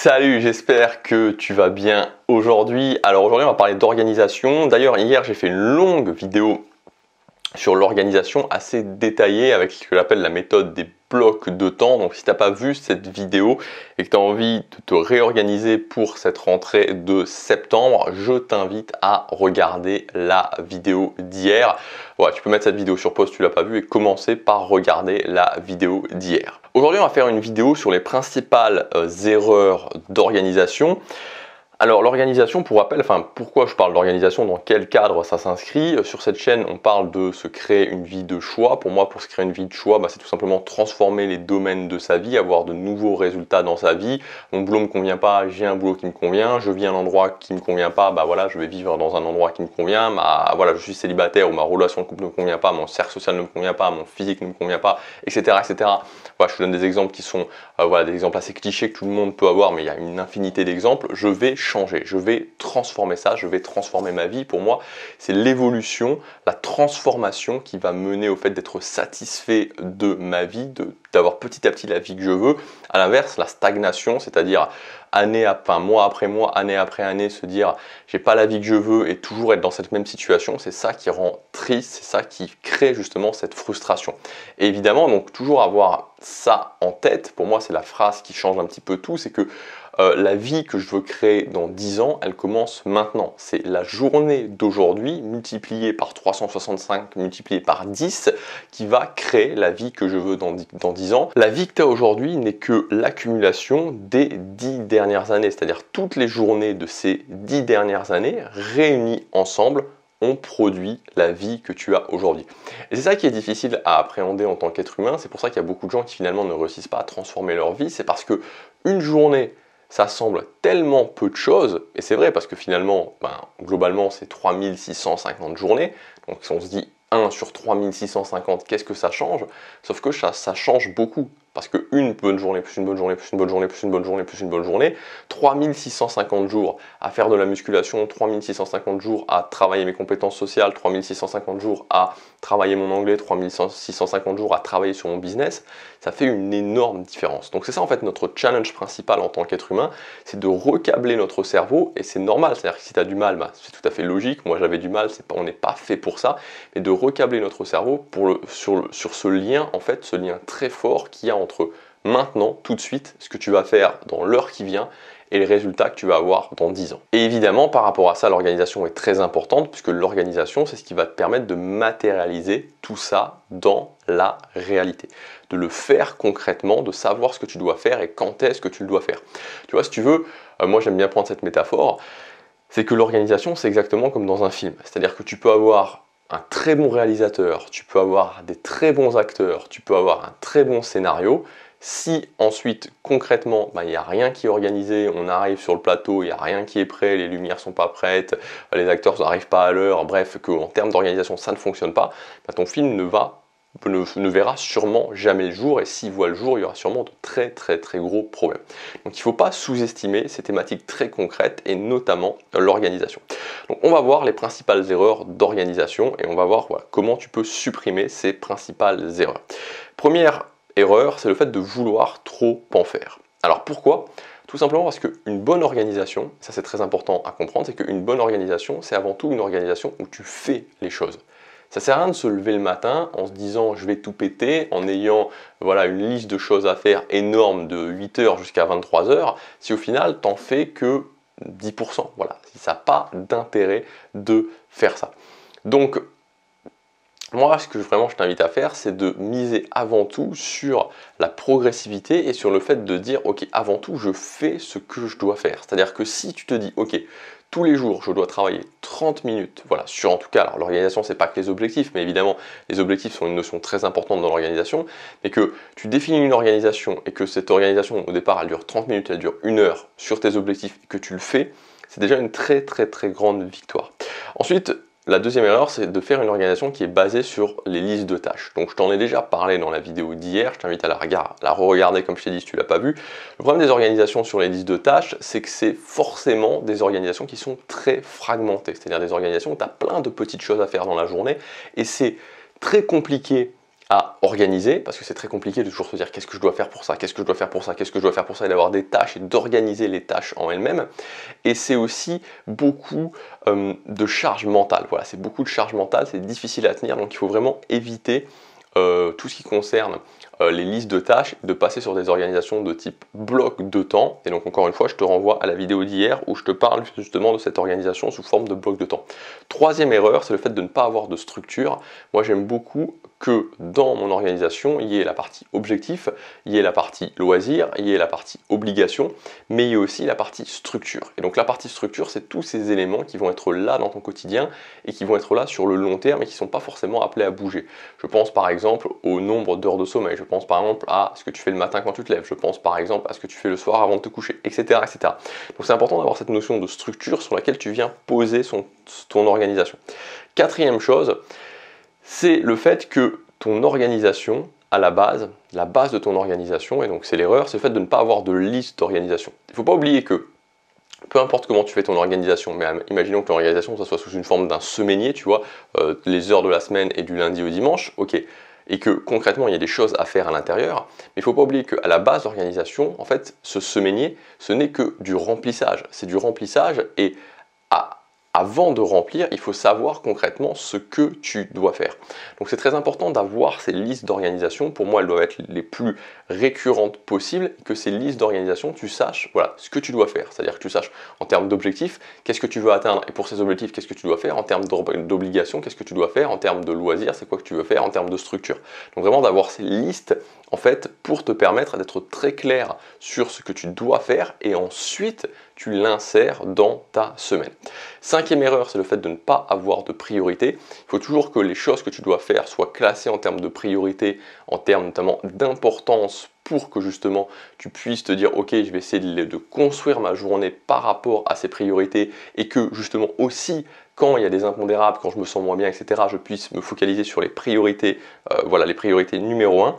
Salut, j'espère que tu vas bien aujourd'hui. Alors aujourd'hui, on va parler d'organisation. D'ailleurs, hier, j'ai fait une longue vidéo sur l'organisation assez détaillée avec ce que j'appelle la méthode des blocs de temps. Donc si tu n'as pas vu cette vidéo et que tu as envie de te réorganiser pour cette rentrée de septembre, je t'invite à regarder la vidéo d'hier. Voilà, tu peux mettre cette vidéo sur pause si tu l'as pas vue et commencer par regarder la vidéo d'hier. Aujourd'hui, on va faire une vidéo sur les principales erreurs d'organisation. Alors l'organisation, pour rappel, pourquoi je parle d'organisation, dans quel cadre ça s'inscrit? Sur cette chaîne, on parle de se créer une vie de choix. Pour moi, pour se créer une vie de choix, c'est tout simplement transformer les domaines de sa vie, avoir de nouveaux résultats dans sa vie. Mon boulot ne me convient pas, j'ai un boulot qui me convient. Je vis à un endroit qui me convient pas, voilà, je vais vivre dans un endroit qui me convient. Voilà, je suis célibataire ou ma relation de couple ne me convient pas, mon cercle social ne me convient pas, mon physique ne me convient pas, etc., etc. Voilà, je te donne des exemples qui sont des exemples assez clichés que tout le monde peut avoir, mais il y a une infinité d'exemples. Je vais changer, je vais transformer ça, je vais transformer ma vie. Pour moi, c'est l'évolution, la transformation qui va mener au fait d'être satisfait de ma vie, d'avoir petit à petit la vie que je veux. À l'inverse, la stagnation, c'est-à-dire mois après mois, année après année, se dire j'ai pas la vie que je veux et toujours être dans cette même situation, c'est ça qui rend triste, c'est ça qui crée justement cette frustration. Et évidemment, donc toujours avoir ça en tête, pour moi c'est la phrase qui change un petit peu tout, c'est que la vie que je veux créer dans 10 ans, elle commence maintenant. C'est la journée d'aujourd'hui multipliée par 365, multipliée par 10, qui va créer la vie que je veux dans 10 ans. La vie que tu as aujourd'hui n'est que l'accumulation des 10 dernières années, c'est-à-dire toutes les journées de ces 10 dernières années réunies ensemble ont produit la vie que tu as aujourd'hui. Et c'est ça qui est difficile à appréhender en tant qu'être humain, c'est pour ça qu'il y a beaucoup de gens qui finalement ne réussissent pas à transformer leur vie, c'est parce que une journée, ça semble tellement peu de choses, et c'est vrai parce que finalement, globalement, c'est 3650 journées, donc si on se dit 1 sur 3650, qu'est-ce que ça change? Sauf que ça change beaucoup, parce que une bonne journée, plus une bonne journée, plus une bonne journée, plus une bonne journée, plus une bonne journée, 3650 jours à faire de la musculation, 3650 jours à travailler mes compétences sociales, 3650 jours à travailler mon anglais, 3650 jours à travailler sur mon business, ça fait une énorme différence. Donc c'est ça en fait notre challenge principal en tant qu'être humain, c'est de recabler notre cerveau, et c'est normal, c'est-à-dire que si tu as du mal, c'est tout à fait logique, moi j'avais du mal, on n'est pas fait pour ça, mais de recabler notre cerveau sur ce lien, en fait, ce lien très fort qu'il y a entre maintenant, tout de suite, ce que tu vas faire dans l'heure qui vient, et les résultats que tu vas avoir dans 10 ans. Et évidemment, par rapport à ça, l'organisation est très importante, puisque l'organisation, c'est ce qui va te permettre de matérialiser tout ça dans la réalité. De le faire concrètement, de savoir ce que tu dois faire et quand est-ce que tu le dois faire. Tu vois, si tu veux, moi j'aime bien prendre cette métaphore, c'est que l'organisation, c'est exactement comme dans un film. C'est-à-dire que tu peux avoir un très bon réalisateur, tu peux avoir des très bons acteurs, tu peux avoir un très bon scénario. Si ensuite, concrètement, il n'y a rien qui est organisé, on arrive sur le plateau, il n'y a rien qui est prêt, les lumières ne sont pas prêtes, les acteurs n'arrivent pas à l'heure, bref, qu'en termes d'organisation, ça ne fonctionne pas, ton film ne verra sûrement jamais le jour, et s'il voit le jour, il y aura sûrement de très très très gros problèmes. Donc il ne faut pas sous-estimer ces thématiques très concrètes, et notamment l'organisation. Donc on va voir les principales erreurs d'organisation, et on va voir comment tu peux supprimer ces principales erreurs. Première erreur, c'est le fait de vouloir trop en faire. Alors pourquoi? Tout simplement parce qu'une bonne organisation, ça c'est très important à comprendre, c'est qu'une bonne organisation, c'est avant tout une organisation où tu fais les choses. Ça sert à rien de se lever le matin en se disant je vais tout péter, en ayant une liste de choses à faire énorme de 8h jusqu'à 23h, si au final t'en fais que 10%. Si ça n'a pas d'intérêt de faire ça. Donc moi, ce que vraiment je t'invite à faire, c'est de miser avant tout sur la progressivité et sur le fait de dire ok, avant tout je fais ce que je dois faire. C'est-à-dire que si tu te dis ok, tous les jours je dois travailler 30 minutes, sur en tout cas, alors l'organisation c'est pas que les objectifs, mais évidemment les objectifs sont une notion très importante dans l'organisation, mais que tu définis une organisation et que cette organisation au départ elle dure 30 minutes, elle dure 1 heure sur tes objectifs et que tu le fais, c'est déjà une très très très grande victoire. Ensuite, la deuxième erreur, c'est de faire une organisation qui est basée sur les listes de tâches. Donc je t'en ai déjà parlé dans la vidéo d'hier, je t'invite à la re-regarder comme je t'ai dit si tu ne l'as pas vu. Le problème des organisations sur les listes de tâches, c'est que c'est forcément des organisations qui sont très fragmentées. C'est-à-dire des organisations où tu as plein de petites choses à faire dans la journée et c'est très compliqué à organiser, parce que c'est très compliqué de toujours se dire qu'est-ce que je dois faire pour ça, qu'est-ce que je dois faire pour ça, qu'est-ce que je dois faire pour ça, et d'avoir des tâches et d'organiser les tâches en elles-mêmes. Et c'est aussi beaucoup de charge mentale. Voilà, c'est beaucoup de charge mentale, c'est difficile à tenir, donc il faut vraiment éviter tout ce qui concerne les listes de tâches, de passer sur des organisations de type bloc de temps. Et donc encore une fois, je te renvoie à la vidéo d'hier où je te parle justement de cette organisation sous forme de bloc de temps. Troisième erreur, c'est le fait de ne pas avoir de structure. Moi, j'aime beaucoup que dans mon organisation, il y ait la partie objectif, il y ait la partie loisir, il y ait la partie obligation, mais il y ait aussi la partie structure. Et donc la partie structure, c'est tous ces éléments qui vont être là dans ton quotidien et qui vont être là sur le long terme et qui ne sont pas forcément appelés à bouger. Je pense par exemple au nombre d'heures de sommeil, je pense par exemple à ce que tu fais le matin quand tu te lèves, je pense par exemple à ce que tu fais le soir avant de te coucher, etc. etc. Donc c'est important d'avoir cette notion de structure sur laquelle tu viens poser ton organisation. Quatrième chose, c'est le fait que ton organisation, à la base de ton organisation, et donc c'est l'erreur, c'est le fait de ne pas avoir de liste d'organisation. Il ne faut pas oublier que peu importe comment tu fais ton organisation, mais imaginons que l'organisation ça soit sous une forme d'un semainier, tu vois, les heures de la semaine et du lundi au dimanche, ok, et que concrètement il y a des choses à faire à l'intérieur, mais il ne faut pas oublier qu'à la base d'organisation, en fait, ce semainier, ce n'est que du remplissage. C'est du remplissage et avant de remplir, il faut savoir concrètement ce que tu dois faire. Donc c'est très important d'avoir ces listes d'organisation. Pour moi, elles doivent être les plus récurrentes possibles, que ces listes d'organisation, tu saches voilà, ce que tu dois faire. C'est-à-dire que tu saches en termes d'objectifs, qu'est-ce que tu veux atteindre, et pour ces objectifs, qu'est-ce que tu dois faire, en termes d'obligations, qu'est-ce que tu dois faire, en termes de loisirs, c'est quoi que tu veux faire, en termes de structure. Donc vraiment d'avoir ces listes, en fait, pour te permettre d'être très clair sur ce que tu dois faire, et ensuite, tu l'insères dans ta semaine. Cinquième erreur, c'est le fait de ne pas avoir de priorité. Il faut toujours que les choses que tu dois faire soient classées en termes de priorité, en termes notamment d'importance pour que justement tu puisses te dire ok, je vais essayer de construire ma journée par rapport à ces priorités et que justement aussi quand il y a des impondérables, quand je me sens moins bien, etc., je puisse me focaliser sur les priorités, voilà les priorités numéro 1.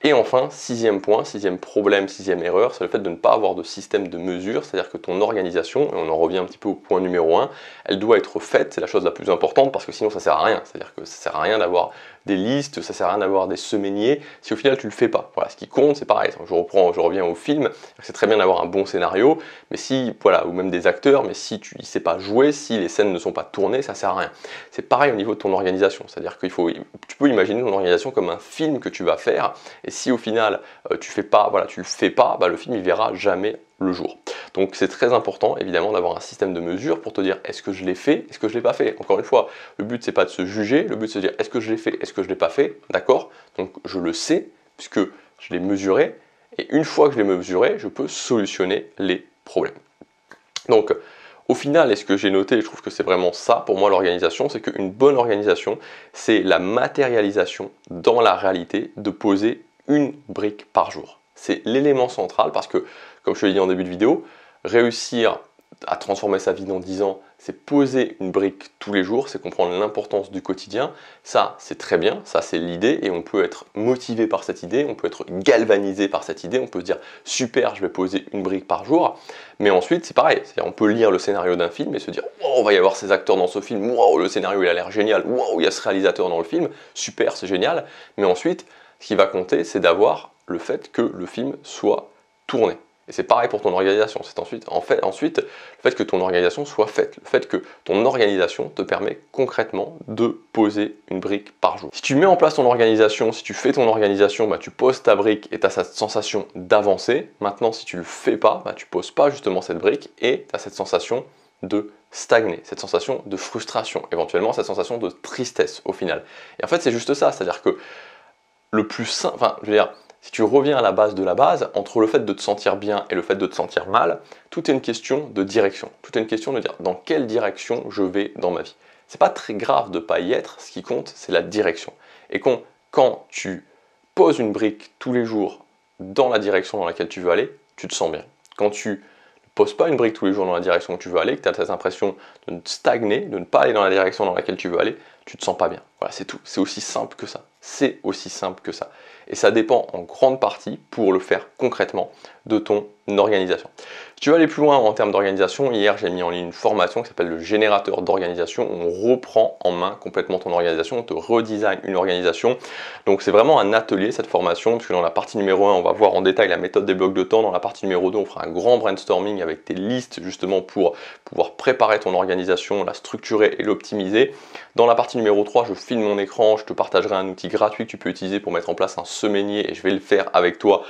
Et enfin, sixième point, sixième problème, sixième erreur, c'est le fait de ne pas avoir de système de mesure, c'est-à-dire que ton organisation, et on en revient un petit peu au point numéro 1, elle doit être faite, c'est la chose la plus importante, parce que sinon ça sert à rien, c'est-à-dire que ça sert à rien d'avoir des listes, ça sert à rien d'avoir des semainiers, si au final tu le fais pas. Voilà, ce qui compte, c'est pareil, je reviens au film, c'est très bien d'avoir un bon scénario, mais si, voilà, ou même des acteurs, mais si tu ne sais pas jouer, si les scènes ne sont pas tournées, ça sert à rien. C'est pareil au niveau de ton organisation, c'est-à-dire que tu peux imaginer ton organisation comme un film que tu vas faire, et si au final tu le fais pas, le film il verra jamais le jour. Donc c'est très important évidemment d'avoir un système de mesure pour te dire est-ce que je l'ai fait, est-ce que je l'ai pas fait. Encore une fois, le but c'est pas de se juger, le but c'est de se dire est-ce que je l'ai fait, est-ce que je l'ai pas fait, d'accord. Donc je le sais puisque je l'ai mesuré et une fois que je l'ai mesuré, je peux solutionner les problèmes. Donc au final, et ce que j'ai noté, et je trouve que c'est vraiment ça pour moi l'organisation, c'est qu'une bonne organisation, c'est la matérialisation dans la réalité de poser une brique par jour. C'est l'élément central parce que, comme je te l'ai dit en début de vidéo, réussir à transformer sa vie dans 10 ans, c'est poser une brique tous les jours, c'est comprendre l'importance du quotidien. Ça, c'est très bien, ça c'est l'idée et on peut être motivé par cette idée, on peut être galvanisé par cette idée, on peut se dire super, je vais poser une brique par jour. Mais ensuite, c'est pareil, c'est-à-dire on peut lire le scénario d'un film et se dire wow, on va y avoir ces acteurs dans ce film, wow, le scénario il a l'air génial, wow, il y a ce réalisateur dans le film, super, c'est génial. Mais ensuite, ce qui va compter, c'est d'avoir le fait que le film soit tourné. Et c'est pareil pour ton organisation, c'est ensuite le fait que ton organisation soit faite, le fait que ton organisation te permet concrètement de poser une brique par jour. Si tu mets en place ton organisation, si tu fais ton organisation, tu poses ta brique et tu as cette sensation d'avancer. Maintenant, si tu ne le fais pas, tu ne poses pas justement cette brique et tu as cette sensation de stagner, cette sensation de frustration, éventuellement cette sensation de tristesse au final. Et en fait, c'est juste ça, c'est-à-dire que le plus simple, si tu reviens à la base de la base, entre le fait de te sentir bien et le fait de te sentir mal, tout est une question de direction. Tout est une question de dire dans quelle direction je vais dans ma vie. C'est pas très grave de ne pas y être, ce qui compte, c'est la direction. Et quand tu poses une brique tous les jours dans la direction dans laquelle tu veux aller, tu te sens bien. Quand tu ne poses pas une brique tous les jours dans la direction où tu veux aller, que tu as cette impression de stagner, de ne pas aller dans la direction dans laquelle tu veux aller, tu te sens pas bien. Voilà, c'est tout. C'est aussi simple que ça. C'est aussi simple que ça. Et ça dépend en grande partie, pour le faire concrètement, de ton organisation. Si tu veux aller plus loin en termes d'organisation, hier j'ai mis en ligne une formation qui s'appelle le générateur d'organisation. On reprend en main complètement ton organisation, on te redesign une organisation. Donc c'est vraiment un atelier cette formation, puisque dans la partie numéro 1, on va voir en détail la méthode des blocs de temps. Dans la partie numéro 2, on fera un grand brainstorming avec tes listes justement pour pouvoir préparer ton organisation, la structurer et l'optimiser. Dans la partie numéro 3, je filme mon écran, je te partagerai un outil gratuit que tu peux utiliser pour mettre en place un semainier et je vais le faire avec toi.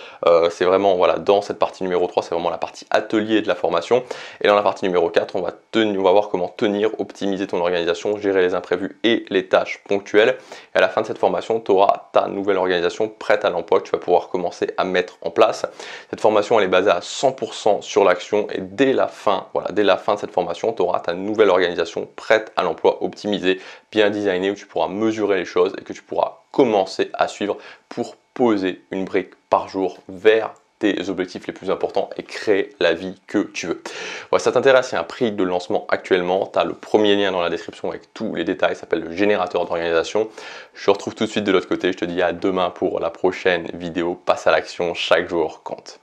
C'est vraiment, voilà, dans cette partie numéro 3, c'est vraiment la partie atelier de la formation. Et dans la partie numéro 4, on va voir comment tenir, optimiser ton organisation, gérer les imprévus et les tâches ponctuelles. Et à la fin de cette formation, tu auras ta nouvelle organisation prête à l'emploi que tu vas pouvoir commencer à mettre en place. Cette formation, elle est basée à 100% sur l'action et dès la fin de cette formation, tu auras ta nouvelle organisation prête à l'emploi, optimisée, bien designée, où tu pourras mesurer les choses et que tu pourras commencer à suivre pour poser une brique par jour vers tes objectifs les plus importants et créer la vie que tu veux. Ouais, ça t'intéresse, il y a un prix de lancement actuellement, tu as le premier lien dans la description avec tous les détails, ça s'appelle le générateur d'organisation. Je te retrouve tout de suite de l'autre côté, je te dis à demain pour la prochaine vidéo, passe à l'action, chaque jour compte.